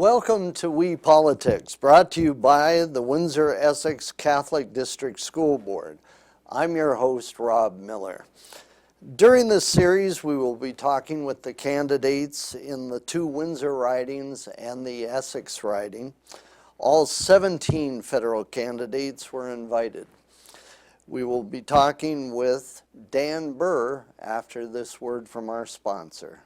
Welcome to We Politics, brought to you by the Windsor-Essex Catholic District School Board. I'm your host, Rob Miller. During this series, we will be talking with the candidates in the two Windsor ridings and the Essex riding. All 17 federal candidates were invited. We will be talking with Dan Burr after this word from our sponsor.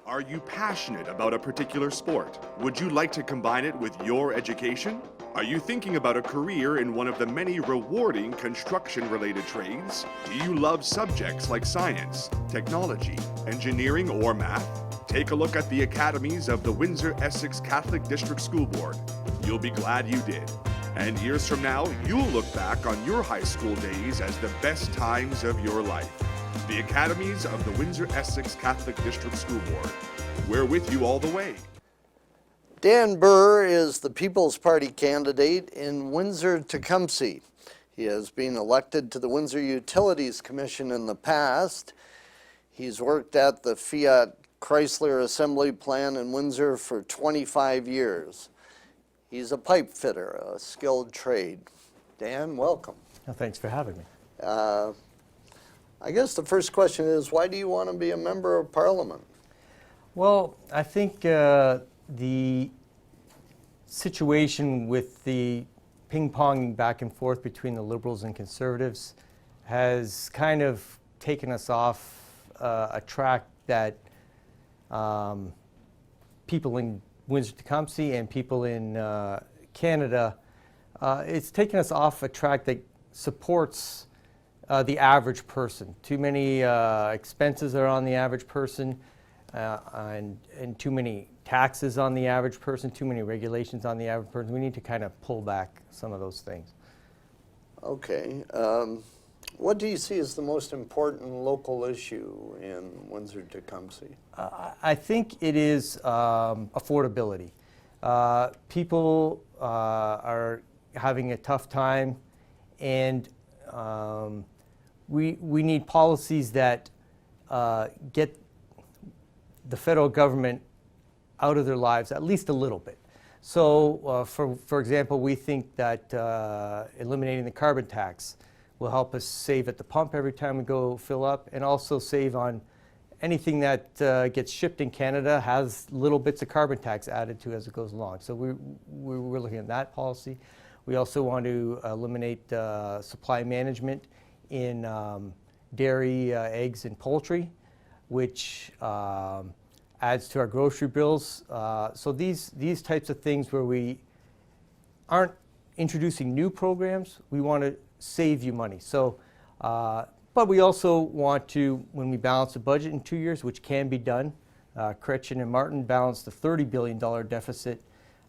Are you passionate about a particular sport? Would you like to combine it with your education? Are you thinking about a career in one of the many rewarding construction-related trades? Do you love subjects like science, technology, engineering, or math? Take a look at the academies of the Windsor-Essex Catholic District School Board. You'll be glad you did. And years from now, you'll look back on your high school days as the best times of your life. The academies of the Windsor-Essex Catholic District School Board. We're with you all the way. Dan Burr is the People's Party candidate in Windsor-Tecumseh. He has been elected to the Windsor Utilities Commission in the past. He's worked at the Fiat Chrysler Assembly Plant in Windsor for 25 years. He's a pipe fitter, a skilled trade. Dan, welcome. Well, thanks for having me. I guess the first question is, why do you want to be a member of Parliament? Well, I think the situation with the ping-ponging back and forth between the Liberals and Conservatives has kind of taken us off a track that people in Windsor-Tecumseh and people in Canada, it's taken us off a track that supports the average person. Too many expenses are on the average person, and too many taxes on the average person, too many regulations on the average person. We need to kind of pull back some of those things. Okay. What do you see as the most important local issue in Windsor-Tecumseh? I think it is affordability. People are having a tough time, and we need policies that get the federal government out of their lives at least a little bit. So, for example, we think that eliminating the carbon tax will help us save at the pump every time we go fill up, and also save on anything that gets shipped in Canada has little bits of carbon tax added to as it goes along. So we're looking at that policy. We also want to eliminate supply management in dairy, eggs, and poultry, which adds to our grocery bills. So these types of things where we aren't introducing new programs, we want to save you money. So, but we also want to, when we balance the budget in 2 years, which can be done, Chrétien and Martin balanced the $30 billion deficit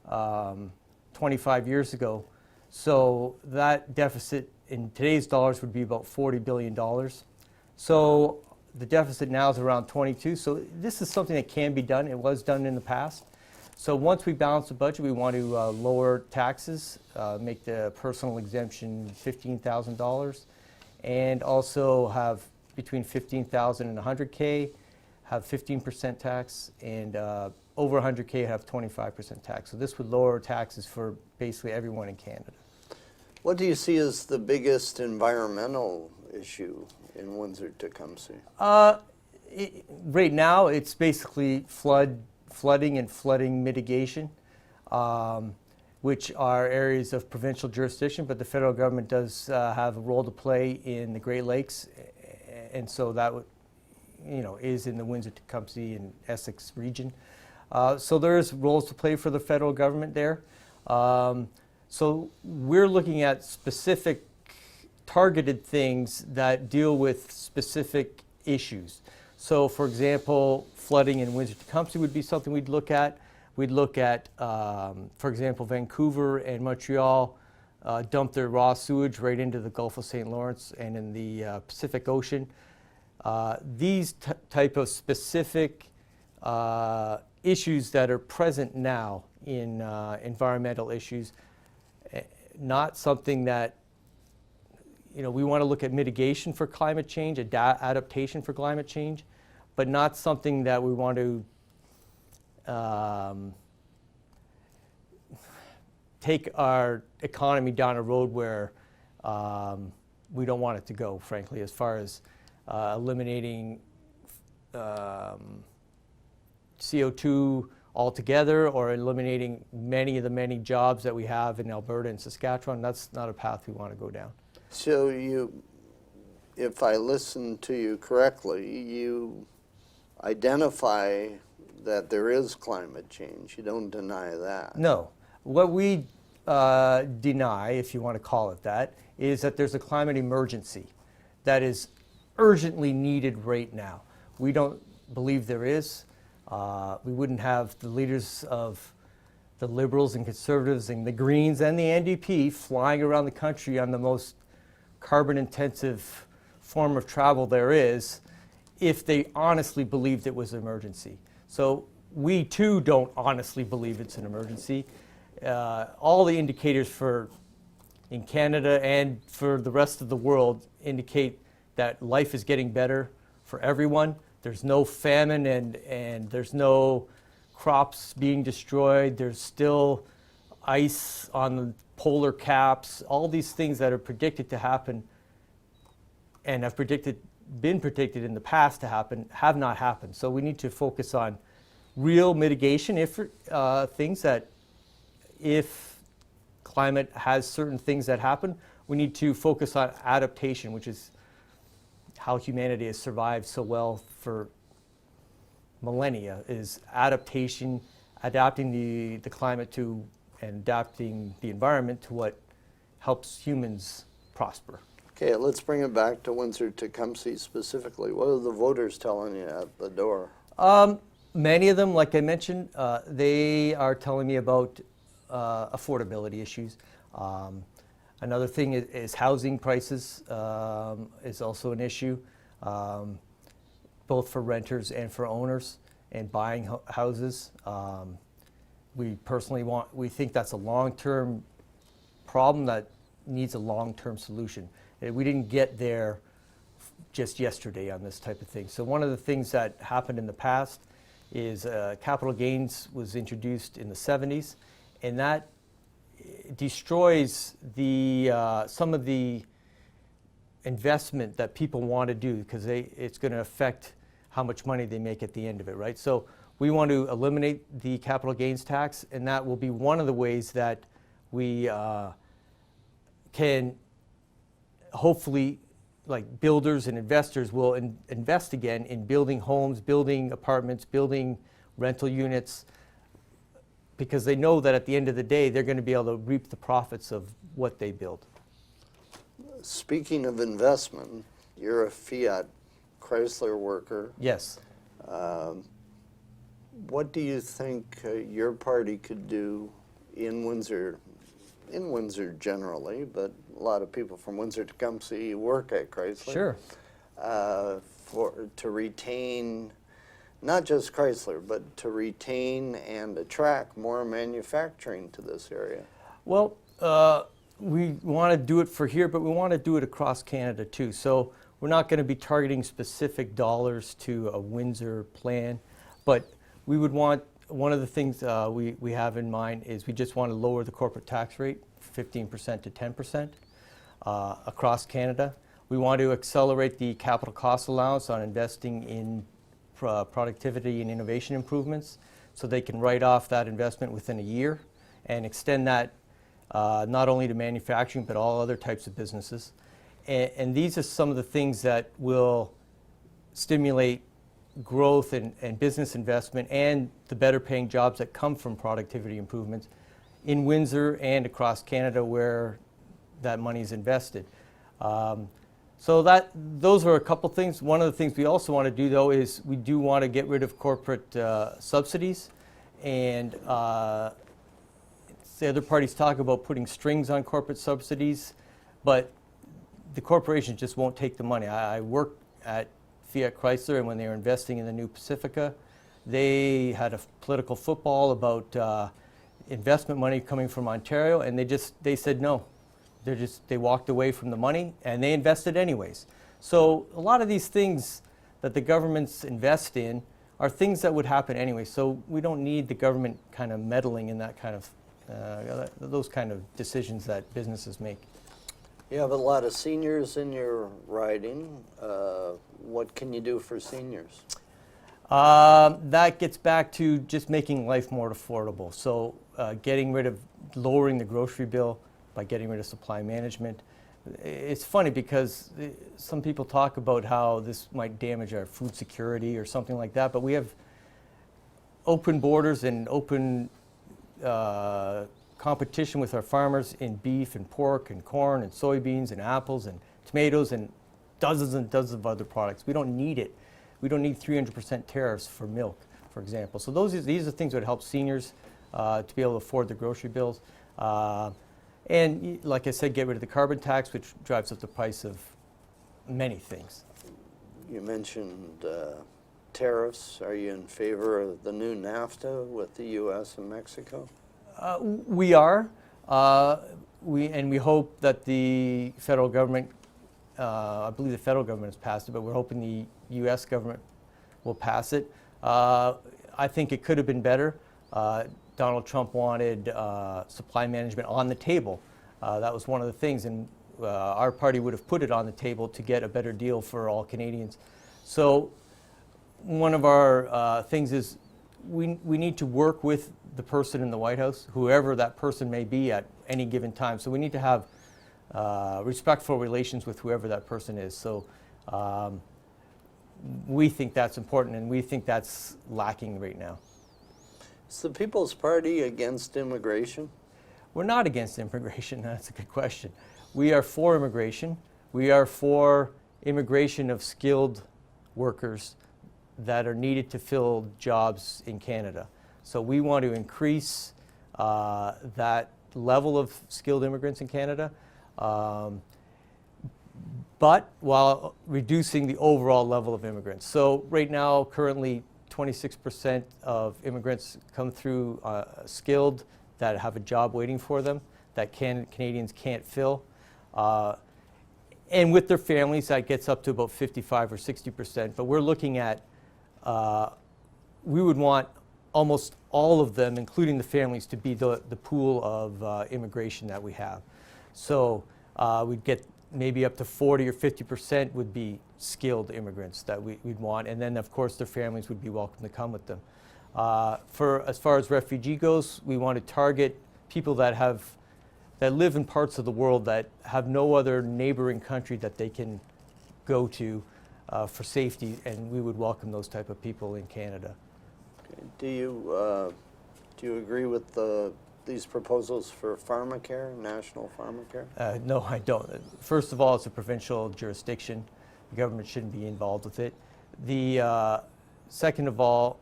25 years ago. So that deficit in today's dollars would be about $40 billion. So the deficit now is around 22. So this is something that can be done. It was done in the past. So once we balance the budget, we want to lower taxes, make the personal exemption $15,000, and also have between $15,000 and $100K, have 15% tax, and over $100K have 25% tax. So this would lower taxes for basically everyone in Canada. What do you see as the biggest environmental issue in Windsor-Tecumseh? Right now, it's basically flooding and flooding mitigation, which are areas of provincial jurisdiction, but the federal government does have a role to play in the Great Lakes, and so that is in the Windsor-Tecumseh and Essex region. So there's roles to play for the federal government there. So we're looking at specific targeted things that deal with specific issues. So for example, flooding in Windsor-Tecumseh would be something we'd look at. We'd look at, for example, Vancouver and Montreal dump their raw sewage right into the Gulf of St. Lawrence and in the Pacific Ocean. These type of specific issues that are present now in environmental issues, not something that, we want to look at mitigation for climate change, adaptation for climate change, but not something that we want to take our economy down a road where we don't want it to go, frankly, as far as eliminating CO2 altogether or eliminating many of the many jobs that we have in Alberta and Saskatchewan. That's not a path we want to go down. So if I listen to you correctly, you identify that there is climate change. You don't deny that. No. What we deny, if you want to call it that, is that there's a climate emergency that is urgently needed right now. We don't believe there is. We wouldn't have the leaders of the Liberals and Conservatives and the Greens and the NDP flying around the country on the most carbon-intensive form of travel there is if they honestly believed it was an emergency. So we too don't honestly believe it's an emergency. All the indicators in Canada and for the rest of the world indicate that life is getting better for everyone. There's no famine and there's no crops being destroyed. There's still ice on the polar caps. All these things that are predicted to happen and have been predicted in the past to happen have not happened. So we need to focus on real mitigation things that if climate has certain things that happen, we need to focus on adaptation, which is how humanity has survived so well for millennia, is adaptation, adapting the climate to and adapting the environment to what helps humans prosper. Okay, let's bring it back to Windsor-Tecumseh specifically. What are the voters telling you at the door? Many of them, like I mentioned, they are telling me about affordability issues. Another thing is housing prices is also an issue, both for renters and for owners and buying houses. We think that's a long-term problem that needs a long-term solution. We didn't get there just yesterday on this type of thing. So one of the things that happened in the past is capital gains was introduced in the 70s, and that destroys some of the investment that people want to do because it's going to affect how much money they make at the end of it, right? So we want to eliminate the capital gains tax, and that will be one of the ways that we can hopefully, like builders and investors will invest again in building homes, building apartments, building rental units, because they know that at the end of the day, they're going to be able to reap the profits of what they build. Speaking of investment, you're a Fiat Chrysler worker. Yes. What do you think your party could do in Windsor generally, but a lot of people from Windsor-Tecumseh work at Chrysler? Sure. To retain, not just Chrysler, but to retain and attract more manufacturing to this area? Well, we want to do it for here, but we want to do it across Canada too. So we're not going to be targeting specific dollars to a Windsor plan, but we would want, one of the things we have in mind is we just want to lower the corporate tax rate, 15% to 10% across Canada. We want to accelerate the capital cost allowance on investing in productivity and innovation improvements so they can write off that investment within a year and extend that not only to manufacturing but all other types of businesses. And these are some of the things that will stimulate growth and business investment and the better paying jobs that come from productivity improvements in Windsor and across Canada where that money is invested. So those are a couple things. One of the things we also want to do though is we do want to get rid of corporate subsidies, and the other parties talk about putting strings on corporate subsidies, but the corporations just won't take the money. I worked at Fiat Chrysler, and when they were investing in the new Pacifica, they had a political football about investment money coming from Ontario, and they said no. They walked away from the money, and they invested anyways. So a lot of these things that the governments invest in are things that would happen anyway. So we don't need the government kind of meddling in that kind of those kind of decisions that businesses make. You have a lot of seniors in your riding. What can you do for seniors? That gets back to just making life more affordable. So lowering the grocery bill by getting rid of supply management. It's funny because some people talk about how this might damage our food security or something like that, but we have open borders and open competition with our farmers in beef and pork and corn and soybeans and apples and tomatoes and dozens of other products. We don't need it. We don't need 300% tariffs for milk, for example. So these are things that would help seniors to be able to afford the grocery bills. And like I said, get rid of the carbon tax, which drives up the price of many things. You mentioned tariffs. Are you in favor of the new NAFTA with the U.S. and Mexico? We are. We hope that the federal government, I believe the federal government has passed it, but we're hoping the U.S. government will pass it. I think it could have been better. Donald Trump wanted supply management on the table. That was one of the things, and our party would have put it on the table to get a better deal for all Canadians. So one of our things is we need to work with the person in the White House, whoever that person may be at any given time. So we need to have respectful relations with whoever that person is. So we think that's important, and we think that's lacking right now. Is the People's Party against immigration? We're not against immigration. That's a good question. We are for immigration. We are for immigration of skilled workers that are needed to fill jobs in Canada. So we want to increase that level of skilled immigrants in Canada, but while reducing the overall level of immigrants. So right now, currently, 26% of immigrants come through skilled that have a job waiting for them that Canadians can't fill. And with their families, that gets up to about 55 or 60%. But we're looking at, we would want almost all of them, including the families, to be the pool of immigration that we have. So we'd get maybe up to 40 or 50% would be skilled immigrants that we'd want, and then of course their families would be welcome to come with them. As far as refugee goes, we want to target people that live in parts of the world that have no other neighboring country that they can go to for safety, and we would welcome those type of people in Canada. Okay. Do you agree with these proposals for pharmacare, national pharmacare? No, I don't. First of all, it's a provincial jurisdiction. The government shouldn't be involved with it. Second of all,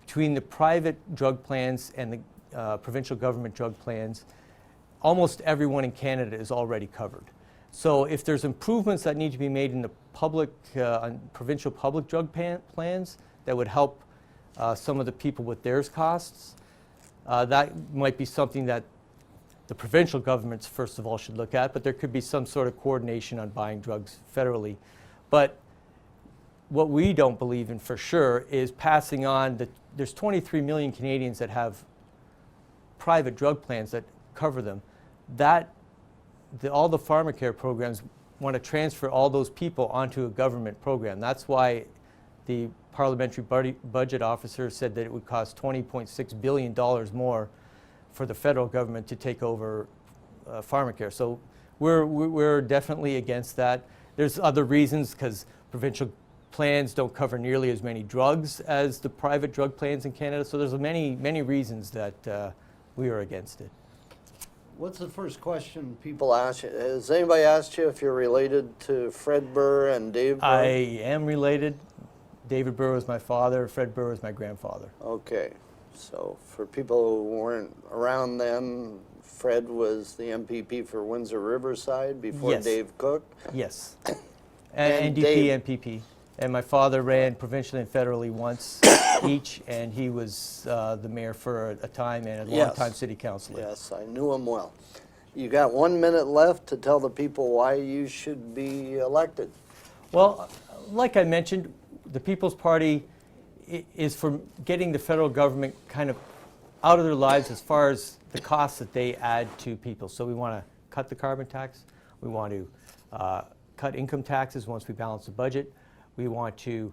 between the private drug plans and the provincial government drug plans, almost everyone in Canada is already covered. So if there's improvements that need to be made in the provincial public drug plans that would help some of the people with their costs, that might be something that the provincial governments, first of all, should look at, but there could be some sort of coordination on buying drugs federally. But what we don't believe in for sure is passing on there's 23 million Canadians that have private drug plans that cover them. All the pharmacare programs want to transfer all those people onto a government program. That's why the parliamentary budget officer said that it would cost $20.6 billion more for the federal government to take over pharmacare. So we're definitely against that. There's other reasons, because provincial plans don't cover nearly as many drugs as the private drug plans in Canada. So there's many reasons that we are against it. What's the first question people ask you? Has anybody asked you if you're related to Fred Burr and Dave Burr? I am related. David Burr was my father. Fred Burr was my grandfather. Okay. So for people who weren't around then, Fred was the MPP for Windsor Riverside before Yes. Dave Cook. Yes. And NDP, Dave- MPP. And my father ran provincially and federally once each, and he was the mayor for a time and a Yes. long-time city councilor. Yes, I knew him well. You got 1 minute left to tell the people why you should be elected. Well, like I mentioned, the People's Party is for getting the federal government kind of out of their lives as far as the costs that they add to people. So we want to cut the carbon tax. We want to cut income taxes once we balance the budget. We want to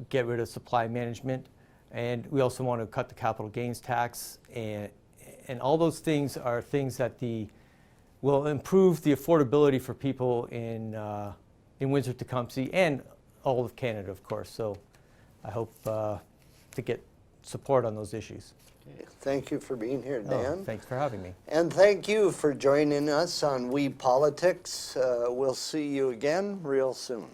get rid of supply management. And we also want to cut the capital gains tax. And all those things are things that will improve the affordability for people in Windsor-Tecumseh and all of Canada, of course. So I hope to get support on those issues. Thank you for being here, Dan. Oh, thanks for having me. And thank you for joining us on We Politics. We'll see you again real soon.